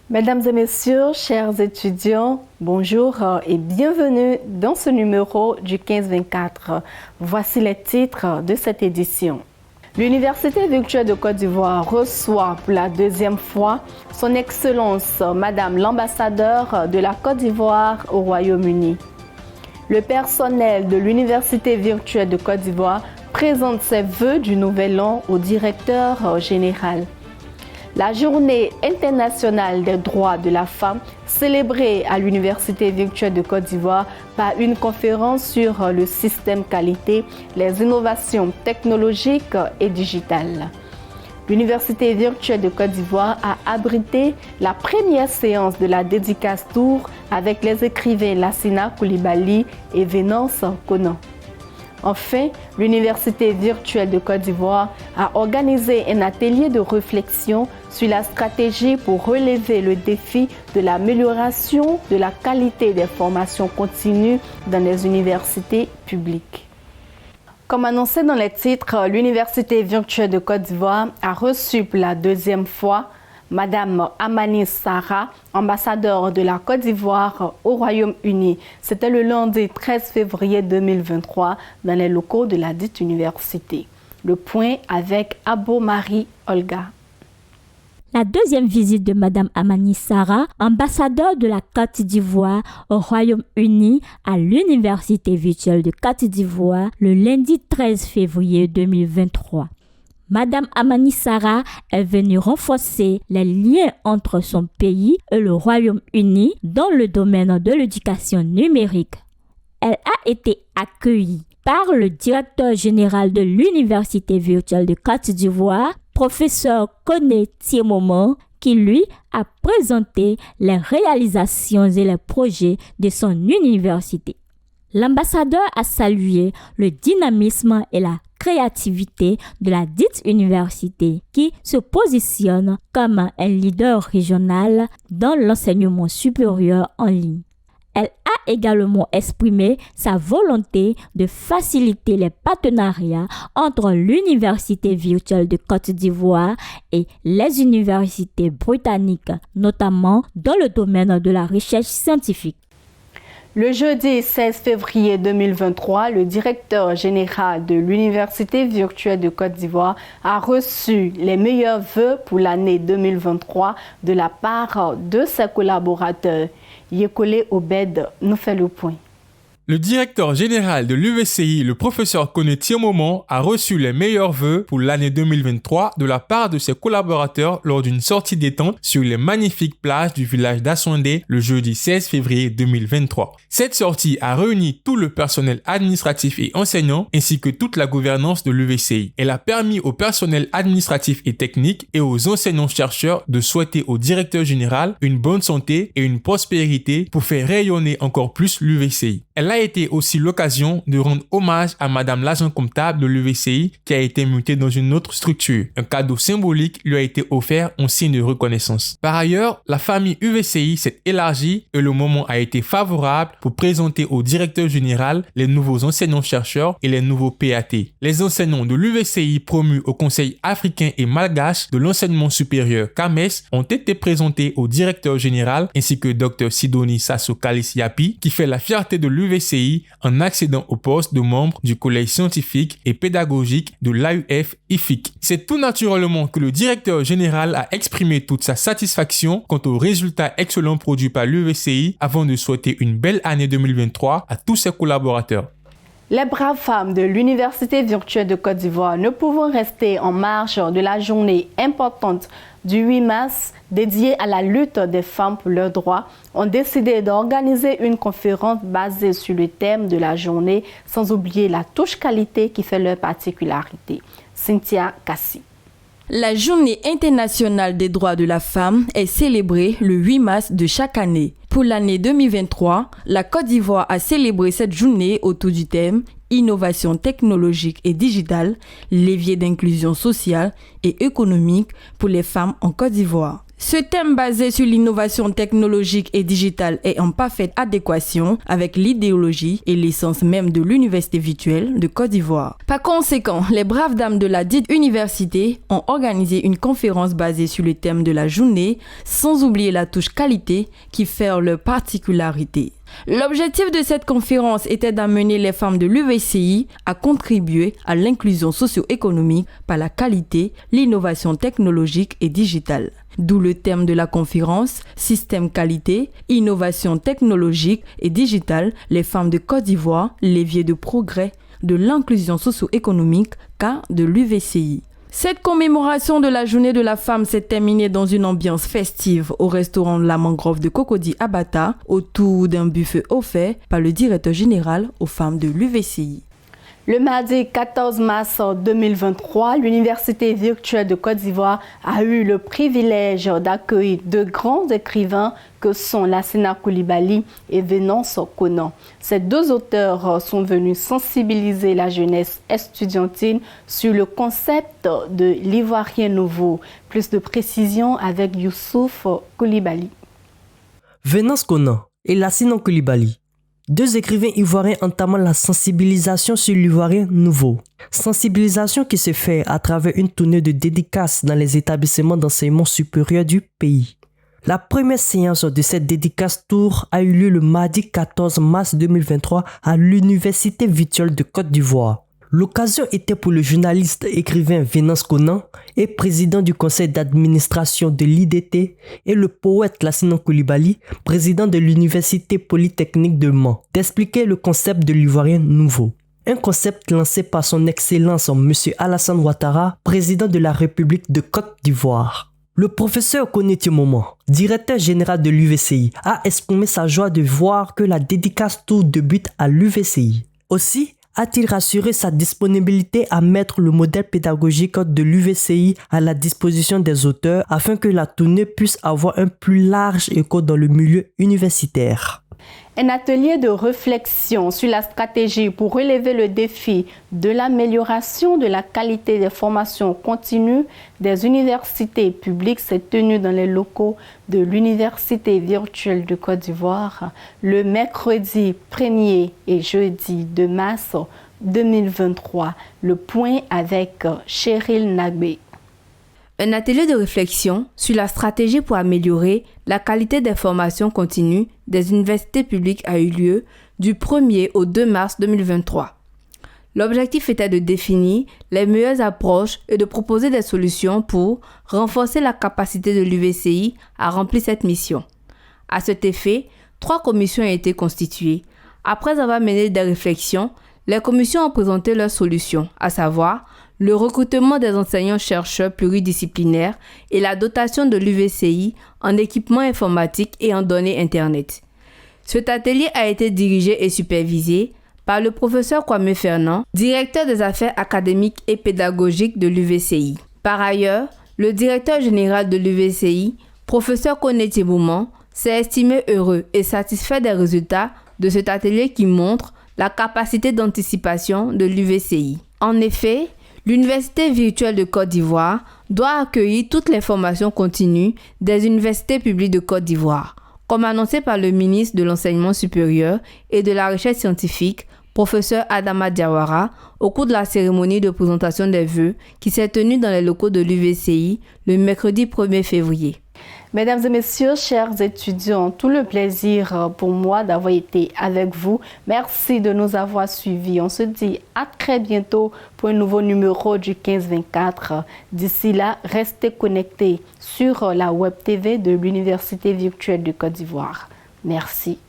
Mesdames et messieurs, chers étudiants, bonjour et bienvenue dans ce numéro du 15-24. Voici les titres de cette édition. L'Université virtuelle de Côte d'Ivoire reçoit pour la deuxième fois son Excellence Madame l'ambassadeur de la Côte d'Ivoire au Royaume-Uni. Le personnel de l'Université virtuelle de Côte d'Ivoire présente ses vœux du nouvel an au directeur général. La Journée internationale des droits de la femme, célébrée à l'Université virtuelle de Côte d'Ivoire par une conférence sur le système qualité, les innovations technologiques et digitales. L'Université virtuelle de Côte d'Ivoire a abrité la première séance de la dédicace tour avec les écrivains Lassina Coulibaly et Venance Conan. Enfin, l'Université virtuelle de Côte d'Ivoire a organisé un atelier de réflexion sur la stratégie pour relever le défi de l'amélioration de la qualité des formations continues dans les universités publiques. Comme annoncé dans les titres, l'Université virtuelle de Côte d'Ivoire a reçu pour la deuxième fois Madame Amani Sarah, ambassadeur de la Côte d'Ivoire au Royaume-Uni. C'était le lundi 13 février 2023 dans les locaux de la dite université. Le point avec Abo Marie Olga. La deuxième visite de Madame Amani Sarah, ambassadeur de la Côte d'Ivoire au Royaume-Uni à l'Université virtuelle de Côte d'Ivoire le lundi 13 février 2023. Madame Amani Sarah est venue renforcer les liens entre son pays et le Royaume-Uni dans le domaine de l'éducation numérique. Elle a été accueillie par le directeur général de l'Université virtuelle de Côte d'Ivoire, professeur Koné Tiemomo, qui lui a présenté les réalisations et les projets de son université. L'ambassadeur a salué le dynamisme et la créativité de la dite université qui se positionne comme un leader régional dans l'enseignement supérieur en ligne. Elle a également exprimé sa volonté de faciliter les partenariats entre l'Université virtuelle de Côte d'Ivoire et les universités britanniques, notamment dans le domaine de la recherche scientifique. Le jeudi 16 février 2023, le directeur général de l'Université virtuelle de Côte d'Ivoire a reçu les meilleurs vœux pour l'année 2023 de la part de ses collaborateurs. Yekole Obed nous fait le point. Le directeur général de l'UVCI, le professeur Koné Tiemomo, a reçu les meilleurs vœux pour l'année 2023 de la part de ses collaborateurs lors d'une sortie détente sur les magnifiques plages du village d'Assondé le jeudi 16 février 2023. Cette sortie a réuni tout le personnel administratif et enseignant ainsi que toute la gouvernance de l'UVCI. Elle a permis au personnel administratif et technique et aux enseignants-chercheurs de souhaiter au directeur général une bonne santé et une prospérité pour faire rayonner encore plus l'UVCI. Elle a été aussi l'occasion de rendre hommage à Madame l'agent comptable de l'UVCI qui a été mutée dans une autre structure. Un cadeau symbolique lui a été offert en signe de reconnaissance. Par ailleurs, la famille UVCI s'est élargie et le moment a été favorable pour présenter au directeur général les nouveaux enseignants-chercheurs et les nouveaux PAT. Les enseignants de l'UVCI promus au Conseil africain et malgache de l'enseignement supérieur CAMES ont été présentés au directeur général ainsi que Dr Sidonie Sassou Kalis Yapi qui fait la fierté de l'UVCI en accédant au poste de membre du collège scientifique et pédagogique de l'AUF-IFIC. C'est tout naturellement que le directeur général a exprimé toute sa satisfaction quant aux résultats excellents produits par l'UVCI avant de souhaiter une belle année 2023 à tous ses collaborateurs. Les braves femmes de l'Université virtuelle de Côte d'Ivoire ne pouvant rester en marge de la journée importante du 8 mars dédiée à la lutte des femmes pour leurs droits, ont décidé d'organiser une conférence basée sur le thème de la journée, sans oublier la touche qualité qui fait leur particularité. Cynthia Kassi. La Journée internationale des droits de la femme est célébrée le 8 mars de chaque année. Pour l'année 2023, la Côte d'Ivoire a célébré cette journée autour du thème Innovation technologique et digitale, levier d'inclusion sociale et économique pour les femmes en Côte d'Ivoire. Ce thème basé sur l'innovation technologique et digitale est en parfaite adéquation avec l'idéologie et l'essence même de l'Université virtuelle de Côte d'Ivoire. Par conséquent, les braves dames de la dite université ont organisé une conférence basée sur le thème de la journée, sans oublier la touche qualité qui fait leur particularité. L'objectif de cette conférence était d'amener les femmes de l'UVCI à contribuer à l'inclusion socio-économique par la qualité, l'innovation technologique et digitale. D'où le thème de la conférence « Système qualité, innovation technologique et digitale, les femmes de Côte d'Ivoire, levier de progrès de l'inclusion socio-économique cas de l'UVCI ». Cette commémoration de la journée de la femme s'est terminée dans une ambiance festive au restaurant La Mangrove de Cocody à Bata, autour d'un buffet offert par le directeur général aux femmes de l'UVCI. Le mardi 14 mars 2023, l'Université virtuelle de Côte d'Ivoire a eu le privilège d'accueillir deux grands écrivains que sont Lassina Coulibaly et Venance Conan. Ces deux auteurs sont venus sensibiliser la jeunesse estudiantine sur le concept de l'ivoirien nouveau. Plus de précisions avec Youssouf Coulibaly. Venance Conan et Lassina Coulibaly, deux écrivains ivoiriens entamant la sensibilisation sur l'ivoirien nouveau. Sensibilisation qui se fait à travers une tournée de dédicaces dans les établissements d'enseignement supérieur du pays. La première séance de cette dédicace tour a eu lieu le mardi 14 mars 2023 à l'Université virtuelle de Côte d'Ivoire. L'occasion était pour le journaliste écrivain Venance Conan et président du conseil d'administration de l'IDT et le poète Lassina Coulibaly, président de l'Université polytechnique de Mans, d'expliquer le concept de l'ivoirien nouveau. Un concept lancé par son excellence M. Alassane Ouattara, président de la République de Côte d'Ivoire. Le professeur Koné Moment, directeur général de l'UVCI, a exprimé sa joie de voir que la dédicace tour débute à l'UVCI. Aussi, a-t-il rassuré sa disponibilité à mettre le modèle pédagogique de l'UVCI à la disposition des auteurs afin que la tournée puisse avoir un plus large écho dans le milieu universitaire. Un atelier de réflexion sur la stratégie pour relever le défi de l'amélioration de la qualité des formations continues des universités publiques s'est tenu dans les locaux de l'Université virtuelle de Côte d'Ivoire le mercredi 1er et jeudi 2 mars 2023. Le point avec Cheryl Nagbé. Un atelier de réflexion sur la stratégie pour améliorer la qualité des formations continues des universités publiques a eu lieu du 1er au 2 mars 2023. L'objectif était de définir les meilleures approches et de proposer des solutions pour renforcer la capacité de l'UVCI à remplir cette mission. À cet effet, 3 commissions ont été constituées. Après avoir mené des réflexions, les commissions ont présenté leurs solutions, à savoir le recrutement des enseignants-chercheurs pluridisciplinaires et la dotation de l'UVCI en équipements informatiques et en données Internet. Cet atelier a été dirigé et supervisé par le professeur Kwame Fernand, directeur des affaires académiques et pédagogiques de l'UVCI. Par ailleurs, le directeur général de l'UVCI, professeur Koné Moment, s'est estimé heureux et satisfait des résultats de cet atelier qui montre la capacité d'anticipation de l'UVCI. En effet, l'Université virtuelle de Côte d'Ivoire doit accueillir toutes les formations continues des universités publiques de Côte d'Ivoire, comme annoncé par le ministre de l'Enseignement supérieur et de la Recherche scientifique, professeur Adama Diawara, au cours de la cérémonie de présentation des vœux qui s'est tenue dans les locaux de l'UVCI le mercredi 1er février. Mesdames et messieurs, chers étudiants, tout le plaisir pour moi d'avoir été avec vous. Merci de nous avoir suivis. On se dit à très bientôt pour un nouveau numéro du 1524. D'ici là, restez connectés sur la Web TV de l'Université virtuelle de Côte d'Ivoire. Merci.